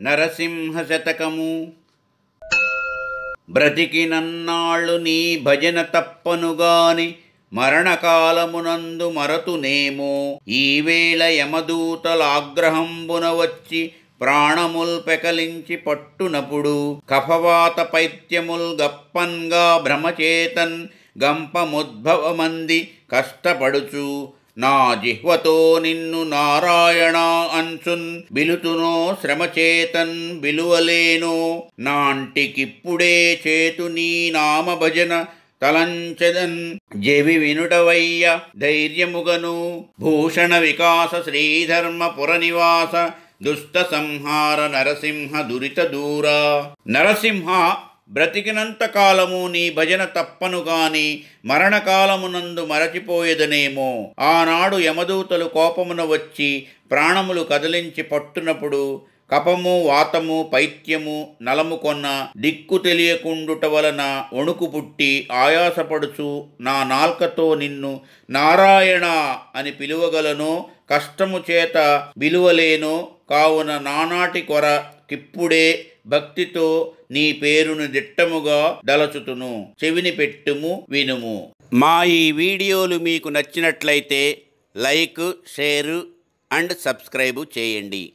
నరసింహ శతకము. బ్రతికినన్నాళ్ళు నీ భజన తప్పనుగాని మరణకాలమునందు మరతునేమో. ఈవేళ యమదూతలాగ్రహంబున వచ్చి ప్రాణముల్ పెకలించి పట్టునప్పుడు కఫవాత పైత్యముల్ గప్పన్గా భ్రమచేతన్ గంపముద్భవమంది కష్టపడుచు నా జిహ్వతో నిన్ను నారాయణ అంచున్ బిలుతునో శ్రమచేతన్ బిలువలేనో. నాంటికిప్పుడే చేతు నీ నామ భజన తలంచెదన్ జెవి వినుటవయ్య ధైర్యముగను. భూషణ వికాస శ్రీధర్మ పురనివాస దుష్ట సంహార నరసింహ దురిత దూరా. నరసింహ, బ్రతికినంత కాలము నీ భజన తప్పను గాని మరణకాలమునందు మరచిపోయేదనేమో. ఆనాడు యమదూతలు కోపమున వచ్చి ప్రాణములు కదిలించి పట్టునప్పుడు కపము వాతము పైత్యము నలము కొన్న దిక్కు తెలియకుండుట వలన వణుకు పుట్టి ఆయాసపడుచు నా నాల్కతో నిన్ను నారాయణ అని పిలువగలనో కష్టము చేత విలువలేనో. కావున నానాటి కొర కిప్పుడే భక్తితో నీ పేరును దిట్టముగా దలచుతును. చెవిని పెట్టుము, వినుము. మా ఈ వీడియోలు మీకు నచ్చినట్లయితే లైక్, షేరు అండ్ సబ్స్క్రైబు చేయండి.